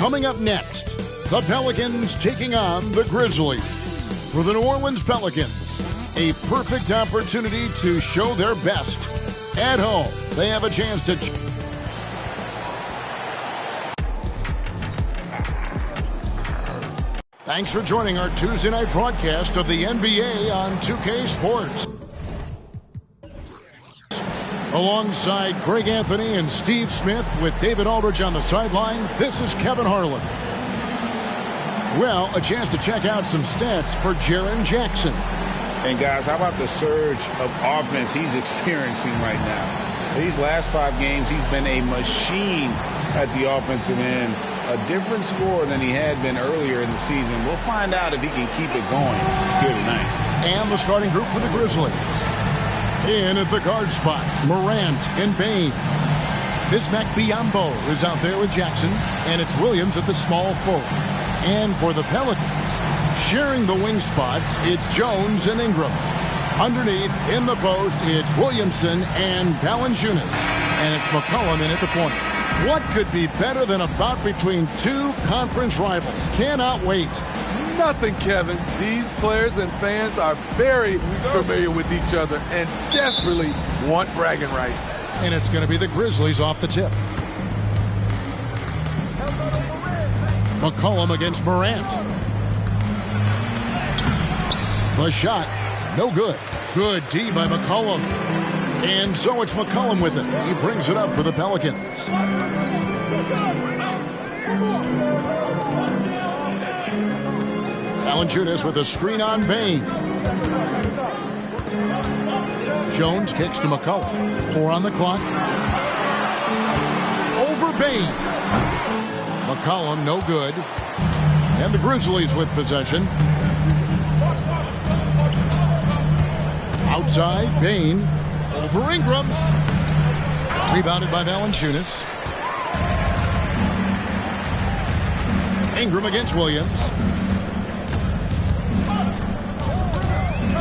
Coming up next, the Pelicans taking on the Grizzlies. For the New Orleans Pelicans, a perfect opportunity to show their best. At home, they have a chance to... Thanks for joining our Tuesday night broadcast of the NBA on 2K Sports. Alongside Greg Anthony and Steve Smith with David Aldridge on the sideline, this is Kevin Harlan. Well, a chance to check out some stats for Jaren Jackson. And guys, how about the surge of offense he's experiencing right now? These last 5 games, he's been a machine at the offensive end. A different score than he had been earlier in the season. We'll find out if he can keep it going here tonight. And the starting group for the Grizzlies. In at the guard spots, Morant and Bane. Bismack Biyombo is out there with Jackson, and it's Williams at the small forward. And for the Pelicans, sharing the wing spots, it's Jones and Ingram. Underneath, in the post, it's Williamson and Valanciunas. And it's McCollum in at the point. What could be better than a bout between two conference rivals? Cannot wait. Nothing, Kevin. These players and fans are very familiar with each other and desperately want bragging rights. And it's going to be the Grizzlies off the tip. McCollum against Morant. The shot, no good. Good D by McCollum. And so it's McCollum with it. He brings it up for the Pelicans. Valanciunas with a screen on Bane. Jones kicks to McCollum. 4 on the clock. Over Bane. McCollum, no good. And the Grizzlies with possession. Outside, Bane. Over Ingram. Rebounded by Valanciunas. Ingram against Williams.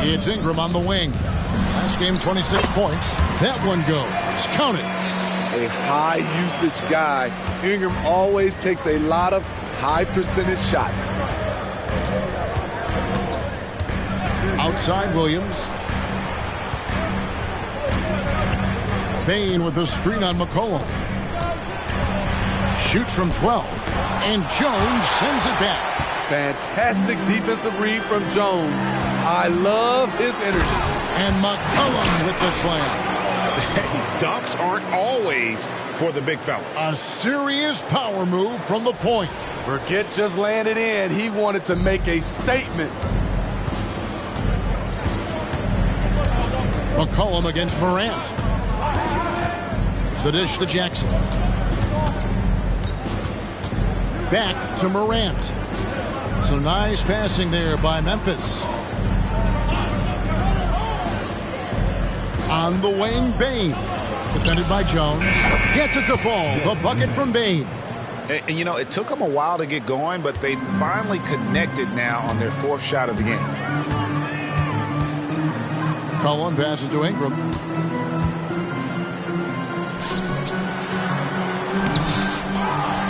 It's Ingram on the wing. Last game, 26 points. That one goes. Count it. A high usage guy. Ingram always takes a lot of high percentage shots. Outside Williams. Bane with the screen on McCollum. Shoots from 12. And Jones sends it back. Fantastic defensive read from Jones. I love his energy. And McCollum with the slam. Dunks aren't always for the big fellas. A serious power move from the point. Forget just laying it in. He wanted to make a statement. McCollum against Morant. The dish to Jackson. Back to Morant. So nice passing there by Memphis. On the wing, Bane. Defended by Jones. Gets it to fall. The bucket from Bane. And you know, it took them a while to get going, but they finally connected now on their 4th shot of the game. Cullen passes to Ingram.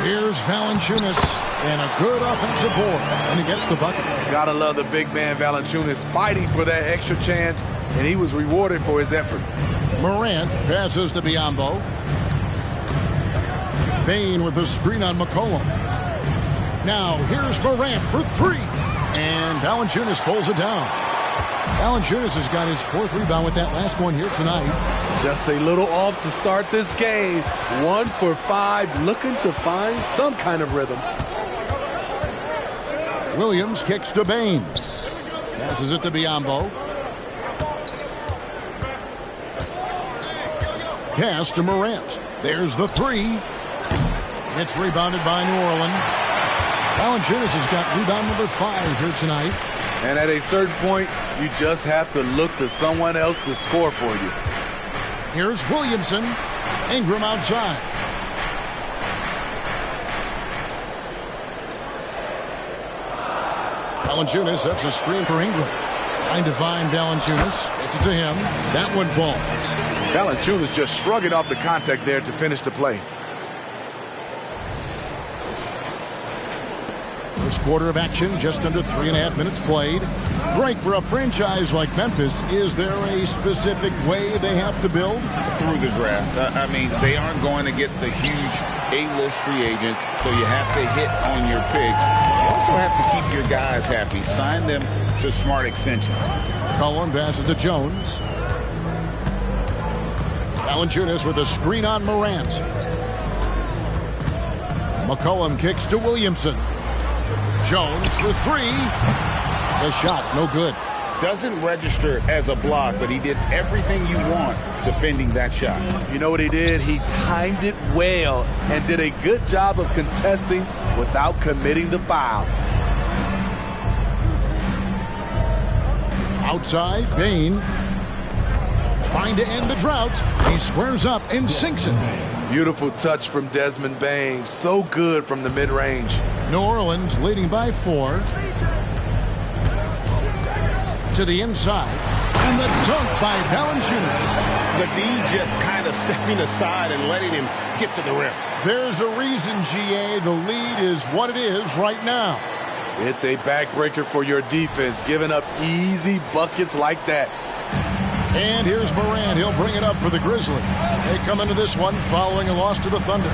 Here's Valanciunas. And a good offensive board. And he gets the bucket. Gotta love the big man Valanciunas fighting for that extra chance. And he was rewarded for his effort. Morant passes to Biyombo. Bane with the screen on McCollum. Now here's Morant for 3. And Valanciunas pulls it down. Valanciunas has got his 4th rebound with that last one here tonight. Just a little off to start this game. 1 for 5, looking to find some kind of rhythm. Williams kicks to Bane. Passes it to Biyombo. Pass to Morant. There's the 3. It's rebounded by New Orleans. Valanciunas has got rebound number 5 here tonight. And at a certain point, you just have to look to someone else to score for you. Here's Williamson. Ingram outside. Valanciunas sets a screen for Ingram. Trying to find Valanciunas. Gets it to him. That one falls. Valanciunas just shrugging off the contact there to finish the play. First quarter of action, just under 3.5 minutes played. Greg, for a franchise like Memphis, is there a specific way they have to build? Through the draft. I mean, they aren't going to get the huge A-list free agents, so you have to hit on your picks. You also have to keep your guys happy. Sign them to smart extensions. Cullen passes to Jones. Valanciunas with a screen on Morant. McCollum kicks to Williamson. Jones for three. The shot, no good. Doesn't register as a block, but he did everything you want defending that shot. You know what he did? He timed it well and did a good job of contesting without committing the foul. Outside, Bane trying to end the drought. He squares up and sinks it. Beautiful touch from Desmond Bane. So good from the mid-range. New Orleans leading by 4. To the inside. And the dunk by Valanciunas. The D just kind of stepping aside and letting him get to the rim. There's a reason, GA. The lead is what it is right now. It's a backbreaker for your defense, giving up easy buckets like that. And here's Morant. He'll bring it up for the Grizzlies. They come into this one following a loss to the Thunder.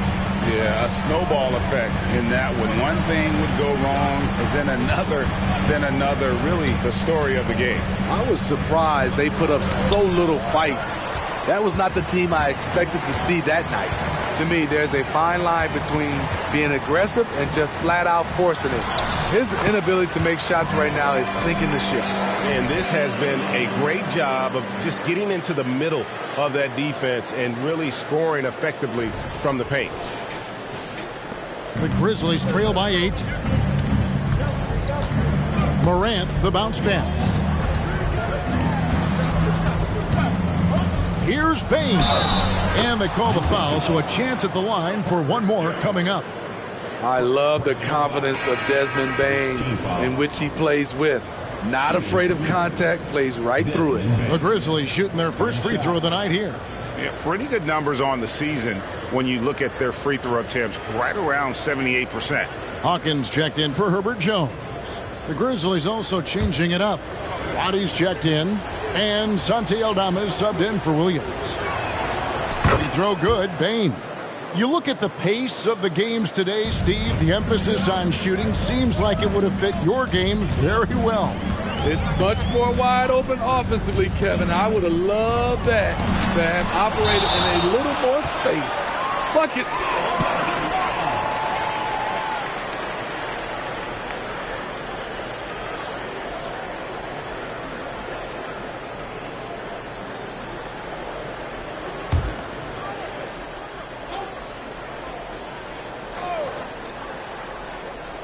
Yeah, a snowball effect in that one. One thing would go wrong, and then another. Really the story of the game. I was surprised they put up so little fight. That was not the team I expected to see that night. To me, there's a fine line between being aggressive and just flat out forcing it. His inability to make shots right now is sinking the ship. And this has been a great job of just getting into the middle of that defense and really scoring effectively from the paint. The Grizzlies trail by 8. Morant, the bounce pass. Here's Bane. And they call the foul, so a chance at the line for one more coming up. I love the confidence of Desmond Bane in which he plays with. Not afraid of contact, plays right through it. The Grizzlies shooting their first free throw of the night here. Yeah, pretty good numbers on the season when you look at their free throw attempts, right around 78%. Hawkins checked in for Herbert Jones. The Grizzlies also changing it up. Roddy's checked in, and Santi Aldama is subbed in for Williams. Free throw good, Bane. You look at the pace of the games today, Steve, the emphasis on shooting seems like it would have fit your game very well. It's much more wide open offensively, Kevin. I would have loved that to have operated in a little more space. Buckets.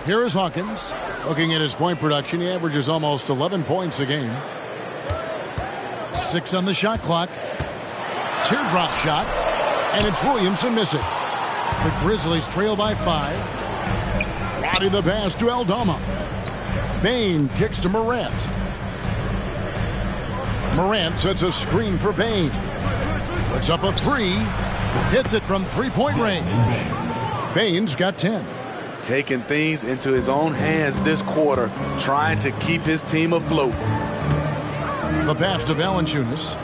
Here is Hawkins. Looking at his point production, he averages almost 11 points a game. 6 on the shot clock. Teardrop shot. And it's Williamson missing. The Grizzlies trail by 5. Roddy the pass to Aldama. Bane kicks to Morant. Morant sets a screen for Bane. Puts up a 3. Hits it from three-point range. Bane's got 10. Taking things into his own hands this quarter, trying to keep his team afloat. The pass to Valanciunas.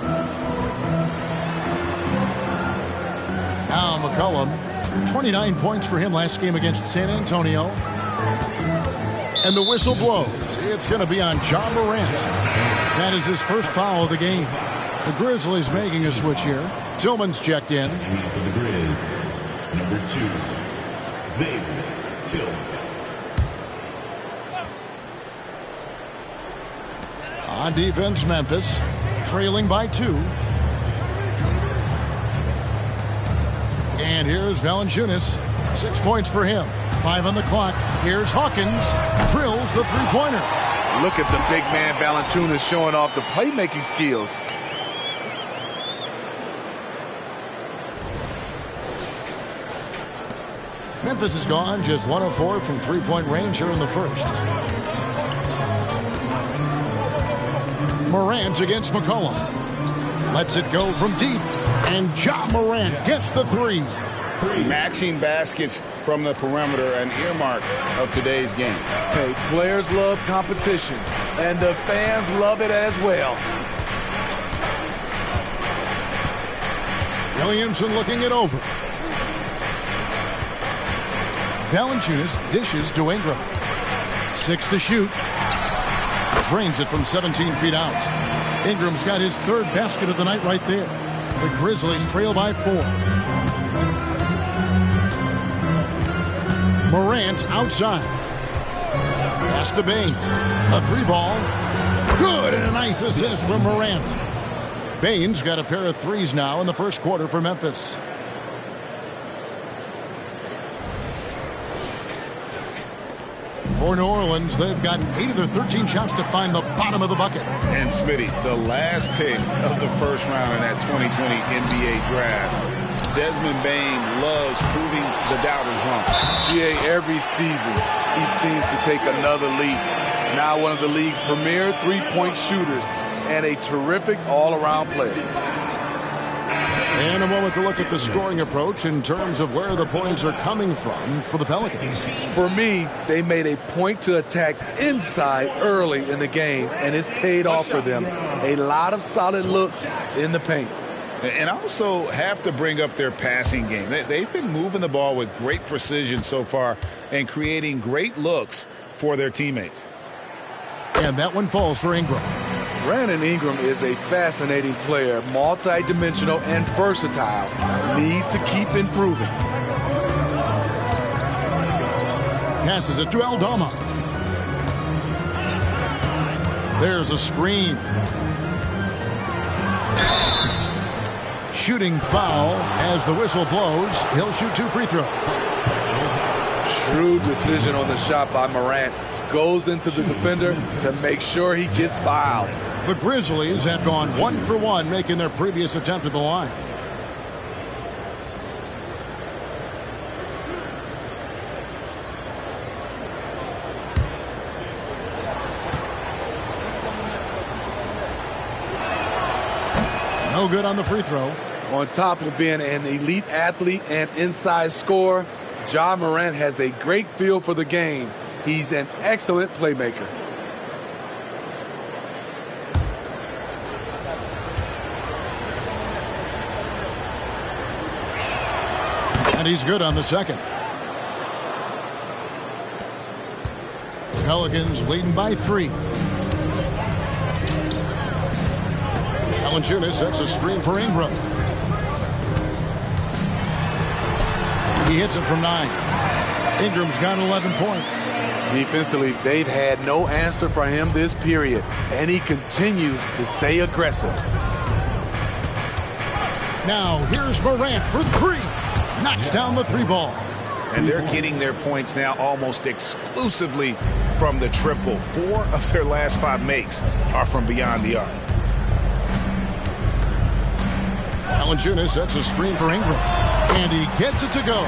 Now McCollum, 29 points for him last game against San Antonio. And the whistle blows. It's going to be on Ja Morant. That is his first foul of the game. The Grizzlies making a switch here. Tillman's checked in. For the Grizz, number 2, Xavier. On defense, Memphis trailing by 2. And here's Valanciunas. 6 points for him. 5 on the clock. Here's Hawkins. Drills the three-pointer. Look at the big man Valanciunas showing off the playmaking skills. Memphis is gone, just 1 of 4 from three-point range here in the first. Morant against McCollum. Lets it go from deep. And Ja Morant gets the 3. matching baskets from the perimeter, an earmark of today's game. Hey, players love competition, and the fans love it as well. Williamson looking it over. Valanciunas dishes to Ingram. 6 to shoot. Drains it from 17 feet out. Ingram's got his third basket of the night right there. The Grizzlies trail by 4. Morant outside. Pass to Bane. A 3-ball. Good, and a nice assist from Morant. Bane's got a pair of threes now in the first quarter for Memphis. For New Orleans, they've gotten 8 of their 13 shots to find the bottom of the bucket. And Smitty, the last pick of the first round in that 2020 NBA draft. Desmond Bane loves proving the doubters wrong. GA, every season, he seems to take another leap. Now one of the league's premier three-point shooters and a terrific all-around player. And a moment to look at the scoring approach in terms of where the points are coming from for the Pelicans. For me, they made a point to attack inside early in the game, and it's paid off for them. A lot of solid looks in the paint. And also have to bring up their passing game. They've been moving the ball with great precision so far and creating great looks for their teammates. And that one falls for Ingram. Brandon Ingram is a fascinating player, multi-dimensional and versatile. Needs to keep improving. Passes it to Aldama. There's a screen. Shooting foul as the whistle blows. He'll shoot 2 free throws. Shrewd decision on the shot by Morant. Goes into the defender to make sure he gets fouled. The Grizzlies have gone 1 for 1, making their previous attempt at the line. No good on the free throw. On top of being an elite athlete and inside scorer, Ja Morant has a great feel for the game. He's an excellent playmaker. And he's good on the second. Pelicans leading by 3. Valanciunas sets a screen for Ingram. He hits it from 9. Ingram's got 11 points. Defensively, they've had no answer for him this period, and he continues to stay aggressive. Now, here's Morant for 3. Knocks down the 3-ball. And they're getting their points now almost exclusively from the triple. 4 of their last 5 makes are from beyond the arc. Valanciunas sets a screen for Ingram. And he gets it to go.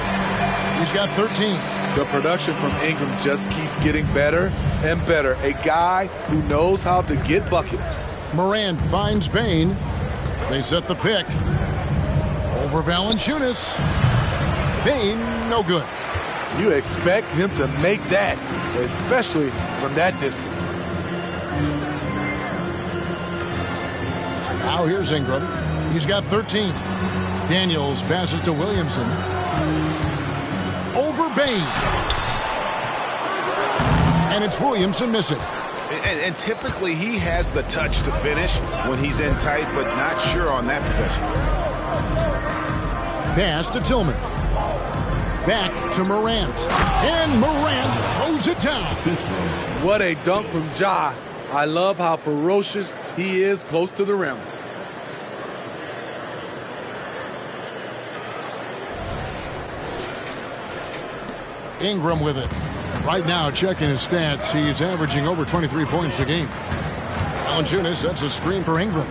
He's got 13. The production from Ingram just keeps getting better and better. A guy who knows how to get buckets. Morant finds Bane. They set the pick. Over Valanciunas. Bane, no good. You expect him to make that, especially from that distance. Now here's Ingram. He's got 13. Daniels passes to Williamson. Over Bane. And it's Williamson missing. And typically he has the touch to finish when he's in tight, but not sure on that possession. Pass to Tillman. Back to Morant. And Morant throws it down. What a dunk from Ja. I love how ferocious he is close to the rim. Ingram with it. Right now, checking his stats, he's averaging over 23 points a game. Valanciunas sets a screen for Ingram.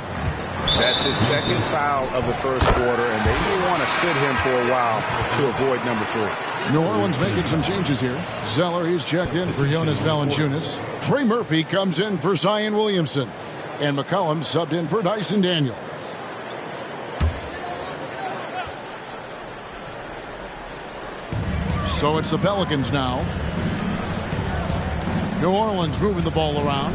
That's his second foul of the first quarter, and they may want to sit him for a while to avoid number 4. New Orleans making some changes here. Zeller, he's checked in for Jonas Valanciunas. Trey Murphy comes in for Zion Williamson. And McCollum subbed in for Dyson Daniels. So it's the Pelicans now. New Orleans moving the ball around.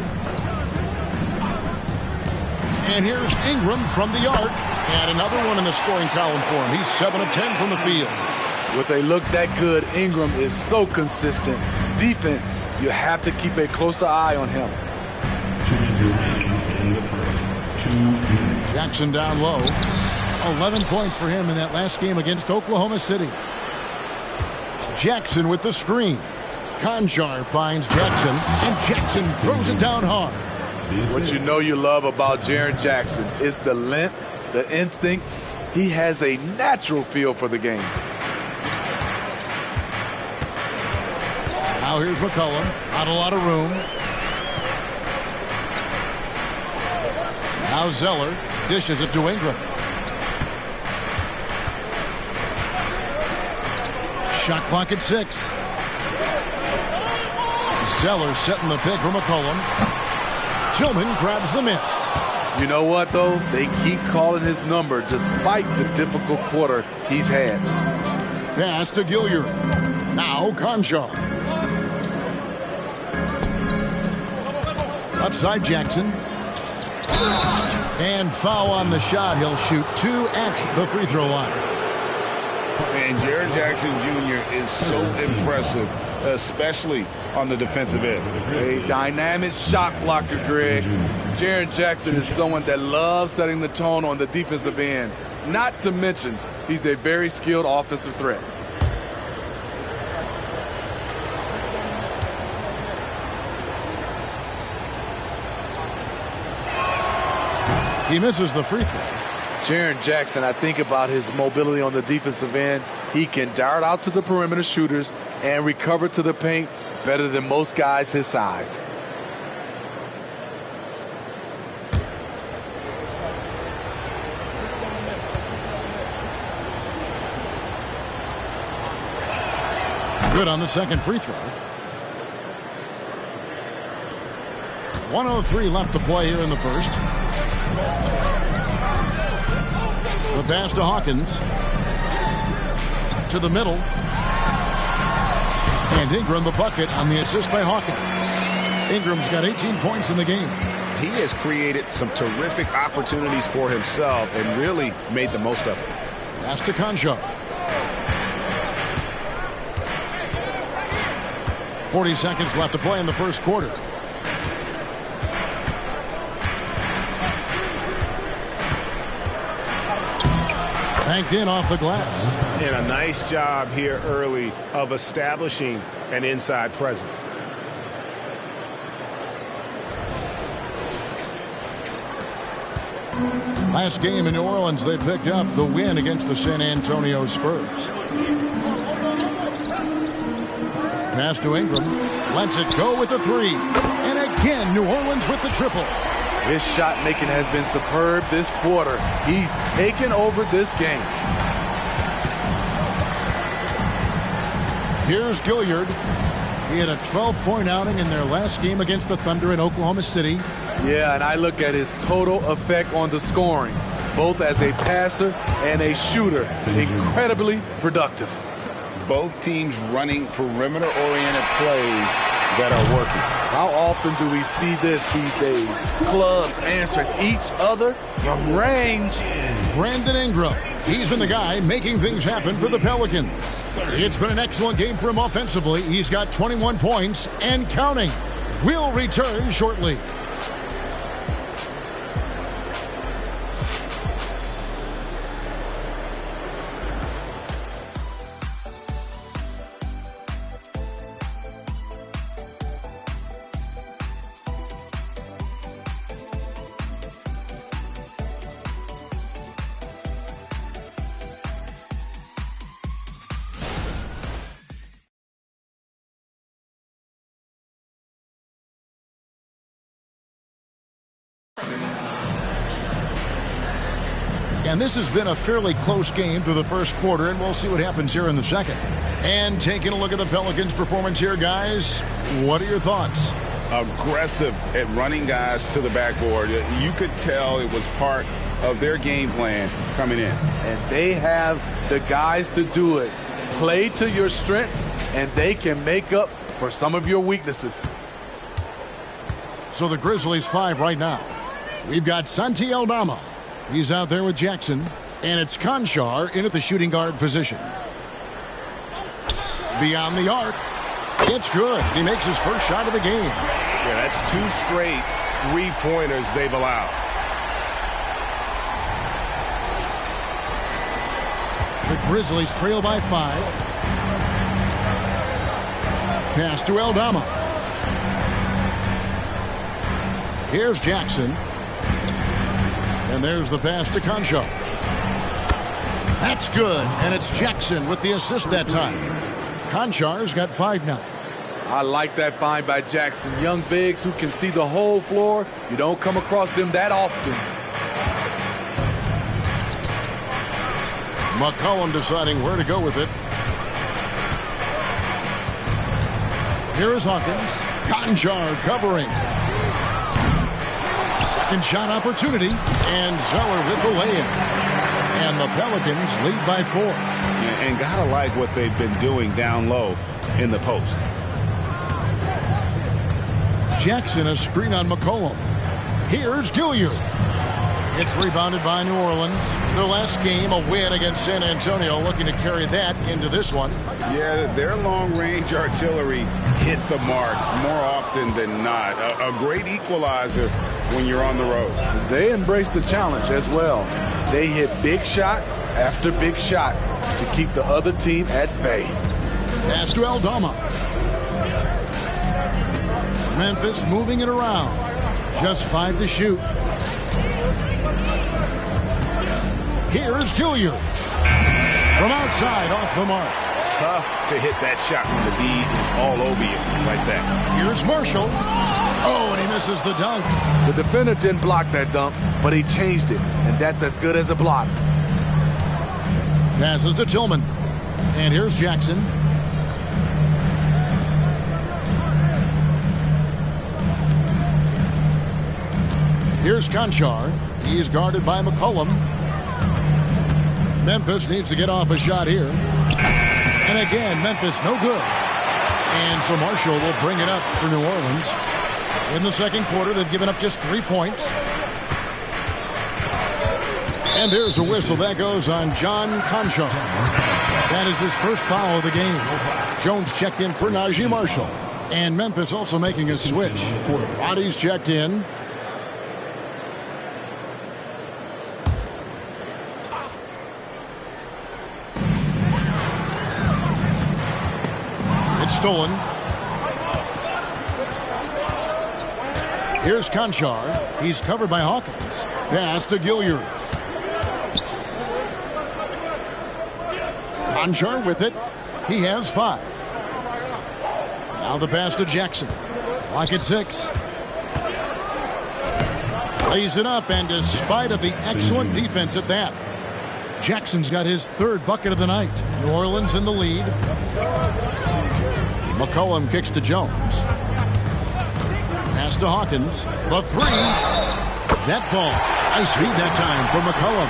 And here's Ingram from the arc. And another one in the scoring column for him. He's 7 of 10 from the field. With a look that good, Ingram is so consistent. Defense, you have to keep a closer eye on him. 2 minutes remaining in the first. 2 minutes. Jackson down low. 11 points for him in that last game against Oklahoma City. Jackson with the screen. Conchar finds Jackson, and Jackson throws it down hard. What you know you love about Jaren Jackson is the length, the instincts. He has a natural feel for the game. Now here's McCollum. Not a lot of room. Now Zeller dishes it to Ingram. Shot clock at 6. Zeller setting the pick for McCollum. Tillman grabs the miss. You know what, though? They keep calling his number despite the difficult quarter he's had. Pass to Gilliard. Now Conchar. Left side Jackson. And foul on the shot. He'll shoot 2 at the free throw line. And Jaren Jackson Jr. is so impressive, especially on the defensive end. A dynamic shot blocker, Greg. Jaren Jackson is someone that loves setting the tone on the defensive end. Not to mention, he's a very skilled offensive threat. He misses the free throw. Jaren Jackson, I think about his mobility on the defensive end. He can dart out to the perimeter shooters and recover to the paint better than most guys his size. Good on the second free throw. 1:03 left to play here in the first. The pass to Hawkins. To the middle. And Ingram the bucket on the assist by Hawkins. Ingram's got 18 points in the game. He has created some terrific opportunities for himself and really made the most of it. Pass to Conchar. 40 seconds left to play in the first quarter. Banked in off the glass. And a nice job here early of establishing an inside presence. Last game in New Orleans, they picked up the win against the San Antonio Spurs. Pass to Ingram. Lets it go with the 3. And again, New Orleans with the triple. His shot making has been superb this quarter. He's taken over this game. Here's Gilliard. He had a 12-point outing in their last game against the Thunder in Oklahoma City. Yeah, and I look at his total effect on the scoring, both as a passer and a shooter. Incredibly productive. Both teams running perimeter-oriented plays that are working. How often do we see this these days? Clubs answering each other from range. Brandon Ingram. He's been the guy making things happen for the Pelicans. It's been an excellent game for him offensively. He's got 21 points and counting. We'll return shortly. And this has been a fairly close game through the first quarter, and we'll see what happens here in the second. And taking a look at the Pelicans' performance here, guys, what are your thoughts? Aggressive at running guys to the backboard. You could tell it was part of their game plan coming in. And they have the guys to do it. Play to your strengths, and they can make up for some of your weaknesses. So the Grizzlies 5 right now. We've got Santi Aldama. He's out there with Jackson. And it's Conchar in at the shooting guard position. Beyond the arc. It's good. He makes his first shot of the game. Yeah, that's 2 straight three-pointers they've allowed. The Grizzlies trail by 5. Pass to Aldama. Here's Jackson. And there's the pass to Conchar. That's good. And it's Jackson with the assist that time. Conchar's got 5 now. I like that find by Jackson. Young bigs who can see the whole floor. You don't come across them that often. McCollum deciding where to go with it. Here is Hawkins. Conchar covering. Second shot opportunity. And Zeller with the layup. And the Pelicans lead by 4. And gotta like what they've been doing down low in the post. Jackson, a screen on McCollum. Here's Gilliard. It's rebounded by New Orleans. Their last game, a win against San Antonio, looking to carry that into this one. Yeah, their long-range artillery hit the mark more often than not. A great equalizer when you're on the road. They embrace the challenge as well. They hit big shot after big shot to keep the other team at bay. Pass to Aldama. Memphis moving it around. Just 5 to shoot. Here's Gilliard. From outside, off the mark. Tough to hit that shot when the D is all over you like that. Here's Marshall. Oh, and he misses the dunk. The defender didn't block that dunk, but he changed it, and that's as good as a block. Passes to Tillman. And here's Jackson. Here's Conchar. He's guarded by McCollum. Memphis needs to get off a shot here. And again, Memphis no good. And so Marshall will bring it up for New Orleans. In the second quarter, they've given up just 3 points. And there's a whistle. That goes on John Conchar. That is his first foul of the game. Jones checked in for Najee Marshall. And Memphis also making a switch. Roddy's checked in. It's stolen. Here's Conchar. He's covered by Hawkins. Pass to Gilliard. Conchar with it. He has 5. Now the pass to Jackson. Clock at 6. Lays it up, and despite of the excellent defense at that, Jackson's got his 3rd bucket of the night. New Orleans in the lead. McCollum kicks to Jones. Pass to Hawkins. The 3. That falls. Nice feed that time for McCollum.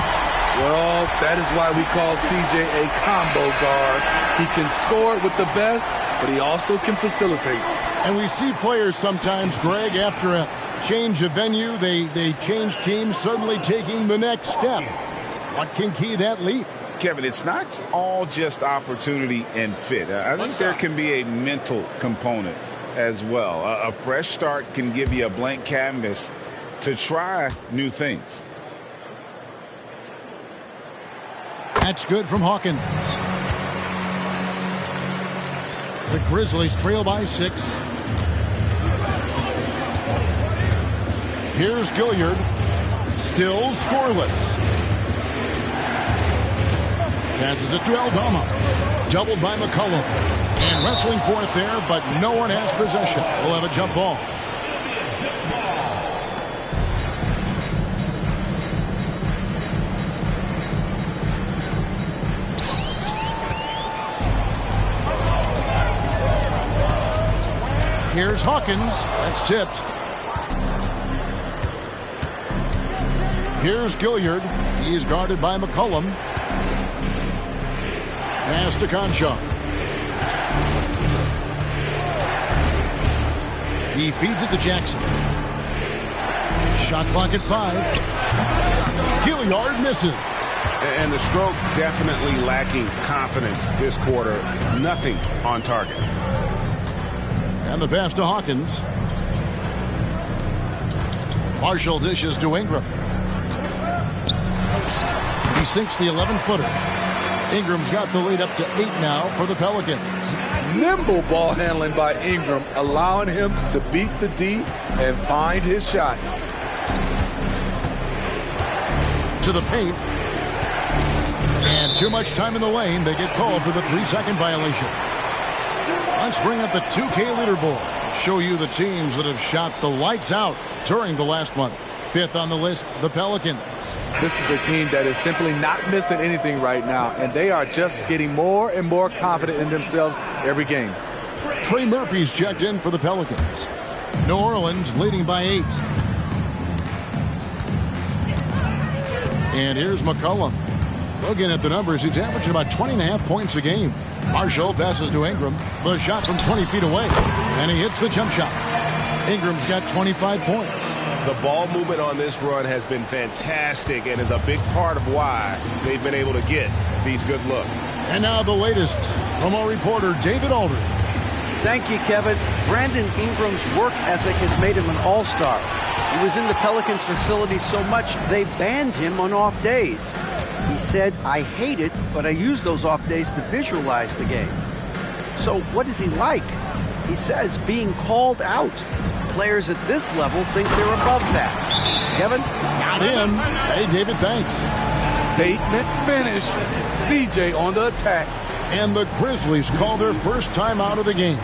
Well, that is why we call CJ a combo guard. He can score with the best, but he also can facilitate. And we see players sometimes, Greg, after a change of venue, they change teams, suddenly taking the next step. What can key that leap? Kevin, it's not all just opportunity and fit. I think there can be a mental component as well. A fresh start can give you a blank canvas to try new things. That's good from Hawkins. The Grizzlies trail by 6. Here's Gilliard. Still scoreless. Passes it to Aldama. Doubled by McCollum. And wrestling for it there, but no one has possession. We'll have a jump ball. Here's Hawkins. That's tipped. Here's Gilliard. He is guarded by McCollum. Pass to Conchar. He feeds it to Jackson. Shot clock at 5. Hilliard misses. And the stroke definitely lacking confidence this quarter. Nothing on target. And the pass to Hawkins. Marshall dishes to Ingram. He sinks the 11-footer. Ingram's got the lead up to 8 now for the Pelicans. Nimble ball handling by Ingram, allowing him to beat the D and find his shot. To the paint. And too much time in the lane. They get called for the 3-second violation. Let's bring up the 2K leaderboard. Show you the teams that have shot the lights out during the last month. 5th on the list, the Pelicans. This is a team that is simply not missing anything right now, and they are just getting more and more confident in themselves every game. Trey Murphy's checked in for the Pelicans. New Orleans leading by 8. And here's McCollum. Looking at the numbers, he's averaging about 20.5 points a game. Marshall passes to Ingram. The shot from 20 feet away. And he hits the jump shot. Ingram's got 25 points. The ball movement on this run has been fantastic and is a big part of why they've been able to get these good looks. And now the latest from our reporter, David Aldridge. Thank you, Kevin. Brandon Ingram's work ethic has made him an all-star. He was in the Pelicans facility so much they banned him on off days. He said, "I hate it, but I use those off days to visualize the game." So what is he like? He says being called out. Players at this level think they're above that. Kevin? Not him. Hey, David, thanks. Statement finish. CJ on the attack. And the Grizzlies call their first time out of the game.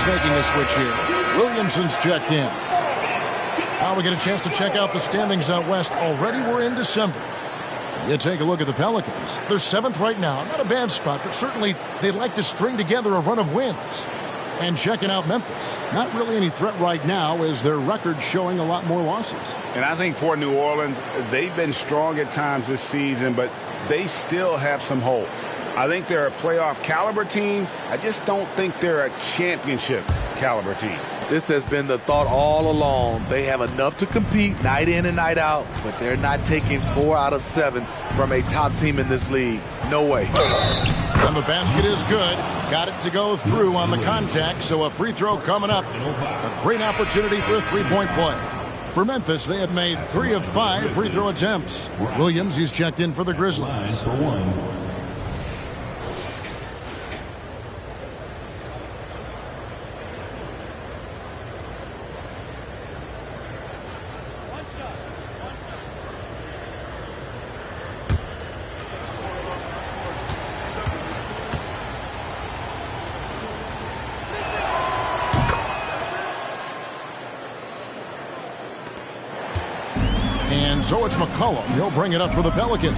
Making a switch here. Williamson's checked in. Now we get a chance to check out the standings out west. Already we're in December. You take a look at the Pelicans. They're 7th right now. Not a bad spot, but certainly they'd like to string together a run of wins. And checking out Memphis. Not really any threat right now as their record showing a lot more losses. And I think for New Orleans, they've been strong at times this season, but they still have some holes. I think they're a playoff caliber team. I just don't think they're a championship caliber team. This has been the thought all along. They have enough to compete night in and night out, but they're not taking 4 out of 7 from a top team in this league. No way. And the basket is good. Got it to go through on the contact, so a free throw coming up. A great opportunity for a three-point play. For Memphis, they have made 3 of 5 free throw attempts. Williams, he's checked in for the Grizzlies. So it's McCollum. He'll bring it up for the Pelicans.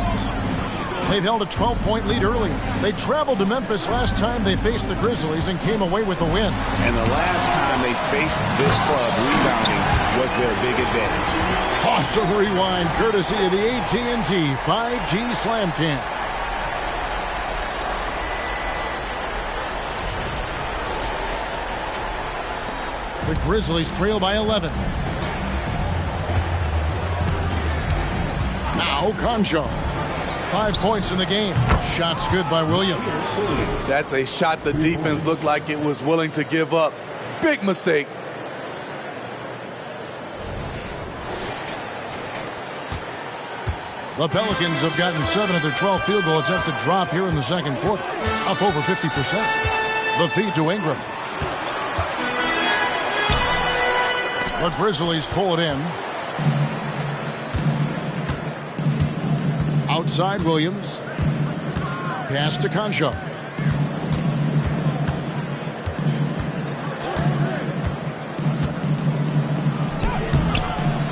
They've held a 12-point lead early. They traveled to Memphis last time they faced the Grizzlies and came away with the win. And the last time they faced this club, rebounding was their big advantage. Awesome rewind courtesy of the AT&T 5G Slam Cam. The Grizzlies trail by 11. Now Concho. 5 points in the game. Shot's good by Williams. That's a shot the defense looked like it was willing to give up. Big mistake. The Pelicans have gotten 7 of their 12 field goal attempts to drop here in the second quarter. Up over 50%. The feed to Ingram. The Grizzlies pull it in. Outside Williams. Pass to Concho.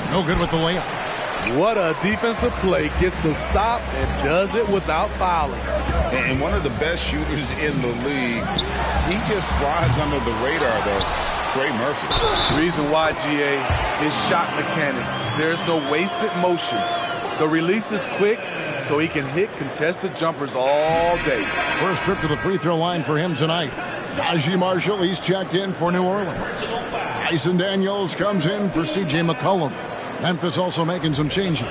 No good with the layup. What a defensive play. Gets the stop and does it without fouling. And one of the best shooters in the league. He just flies under the radar, though. Trey Murphy. Reason why, GA, is shot mechanics. There's no wasted motion. The release is quick, so he can hit contested jumpers all day. First trip to the free throw line for him tonight. Najee Marshall, he's checked in for New Orleans. Tyson Daniels comes in for C.J. McCollum. Memphis also making some changes.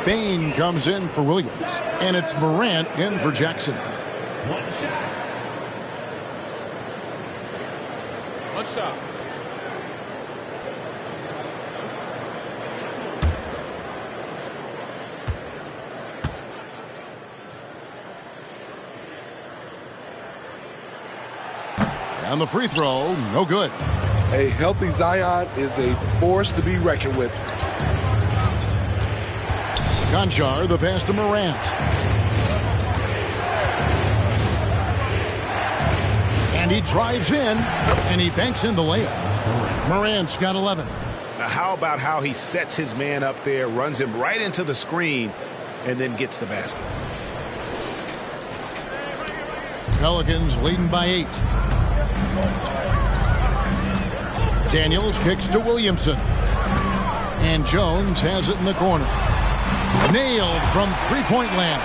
Bain comes in for Williams. And it's Morant in for Jackson. What's up? And the free throw, no good. A healthy Zion is a force to be reckoned with. Conchar, the pass to Morant. And he drives in, and he banks in the layup. Morant's got 11. Now, how about how he sets his man up there, runs him right into the screen, and then gets the basket? Pelicans leading by 8. Daniels kicks to Williamson. And Jones has it in the corner. Nailed from three-point land.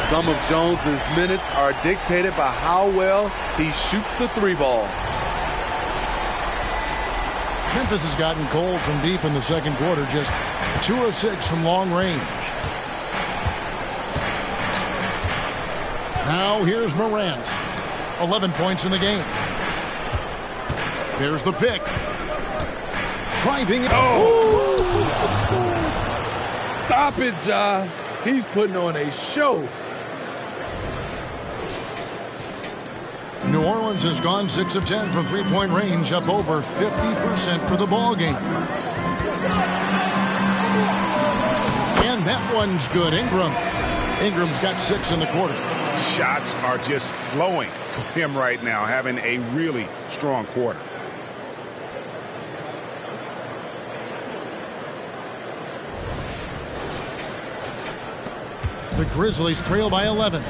Some of Jones's minutes are dictated by how well he shoots the three ball. Memphis has gotten cold from deep in the second quarter, just 2 of 6 from long range. Now here's Morant. 11 points in the game. There's the pick. Driving. Oh! Stop it, Ja. He's putting on a show. New Orleans has gone 6 of 10 from three-point range, up over 50% for the ball game. And that one's good. Ingram's got 6 in the quarter. Shots are just flowing for him right now, having a really strong quarter. The Grizzlies trail by 11.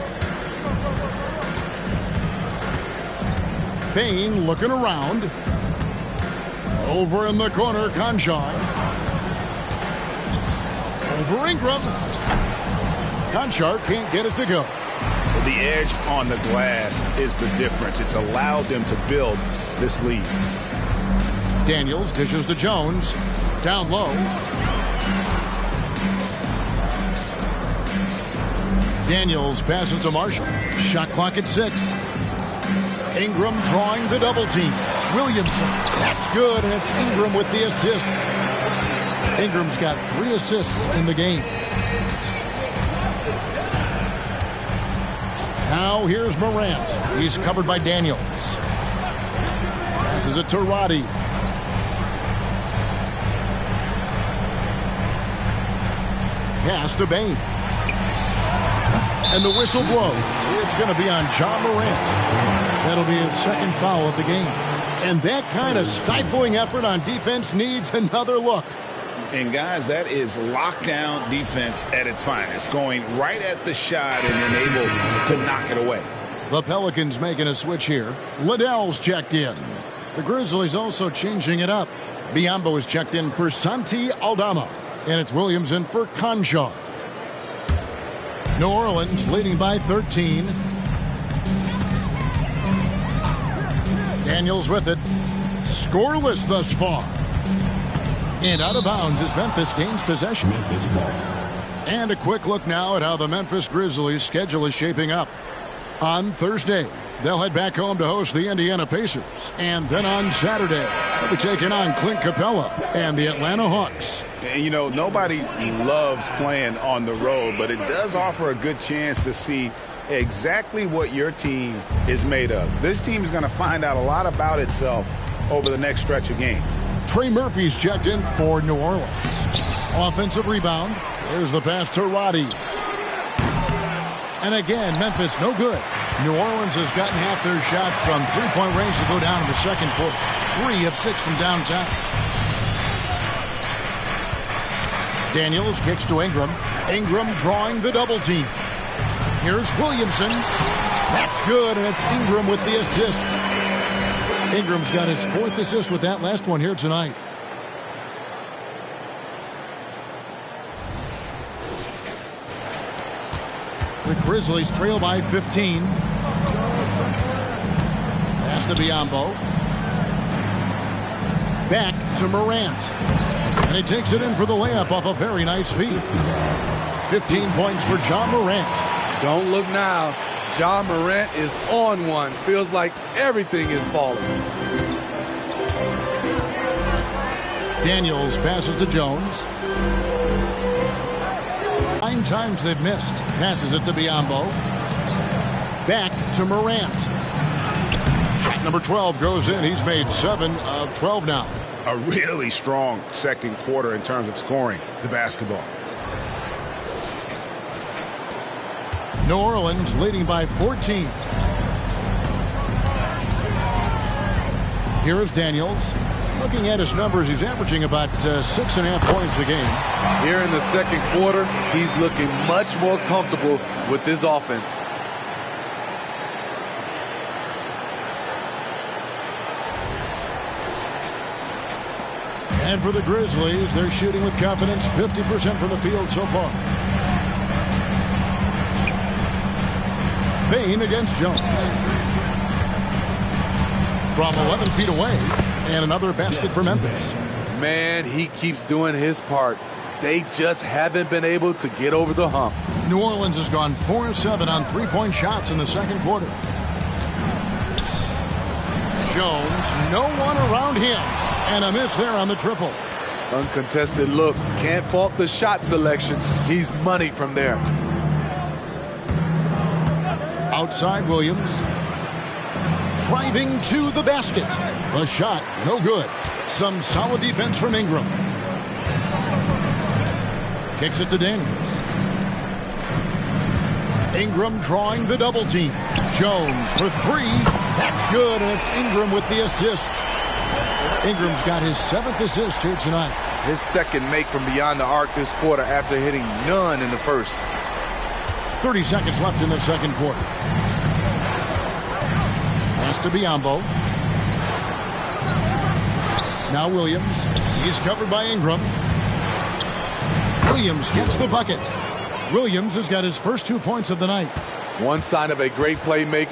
Bain looking around. Over in the corner, Conchar. Over Ingram. Conchar can't get it to go. The edge on the glass is the difference. It's allowed them to build this lead. Daniels dishes to Jones. Down low. Daniels passes to Marshall. Shot clock at 6. Ingram drawing the double team. Williamson. That's good, and it's Ingram with the assist. Ingram's got 3 assists in the game. Now here's Morant. He's covered by Daniels. Passes it to Roddy. Pass to Bain. And the whistle blows. It's going to be on Ja Morant. That'll be his second foul of the game. And that kind of stifling effort on defense needs another look. And, guys, that is lockdown defense at its finest, going right at the shot and then able to knock it away. The Pelicans making a switch here. Liddell's checked in. The Grizzlies also changing it up. Biyombo is checked in for Santi Aldama. And it's Williams in for Conjure. New Orleans leading by 13. Daniels with it. Scoreless thus far. And out of bounds as Memphis gains possession. And a quick look now at how the Memphis Grizzlies' schedule is shaping up. On Thursday, they'll head back home to host the Indiana Pacers. And then on Saturday, they'll be taking on Clint Capella and the Atlanta Hawks. And, you know, nobody loves playing on the road, but it does offer a good chance to see exactly what your team is made of. This team is going to find out a lot about itself over the next stretch of games. Trey Murphy's checked in for New Orleans. Offensive rebound. There's the pass to Roddy. And again, Memphis no good. New Orleans has gotten half their shots from three-point range to go down in the second quarter. 3 of 6 from downtown. Daniels kicks to Ingram. Ingram drawing the double team. Here's Williamson. That's good, and it's Ingram with the assist. Ingram's got his 4th assist with that last one here tonight. The Grizzlies trail by 15. Pass to Biyombo. Back to Morant. And he takes it in for the layup off a very nice feed. 15 points for Ja Morant. Don't look now. Ja Morant is on one. Feels like everything is falling. Daniels passes to Jones. 9 times they've missed. Passes it to Biyombo. Back to Morant. Shot number 12 goes in. He's made 7 of 12 now. A really strong second quarter in terms of scoring the basketball. New Orleans leading by 14. Here is Daniels. Looking at his numbers, he's averaging about 6.5 points a game. Here in the second quarter, he's looking much more comfortable with this offense. And for the Grizzlies, they're shooting with confidence, 50% from the field so far. Payne against Jones. From 11 feet away, and another basket for Memphis. Man, he keeps doing his part. They just haven't been able to get over the hump. New Orleans has gone 4 of 7 on three-point shots in the second quarter. Jones, no one around him. And a miss there on the triple. Uncontested look. Can't fault the shot selection. He's money from there. Outside Williams. Driving to the basket. A shot, no good. Some solid defense from Ingram. Kicks it to Daniels. Ingram drawing the double team. Jones for 3. That's good, and it's Ingram with the assist. Ingram's got his 7th assist here tonight. His second make from beyond the arc this quarter after hitting none in the first. 30 seconds left in the second quarter. Pass to Biyombo. Now Williams. He's covered by Ingram. Williams gets the bucket. Williams has got his first 2 points of the night. One sign of a great playmaker.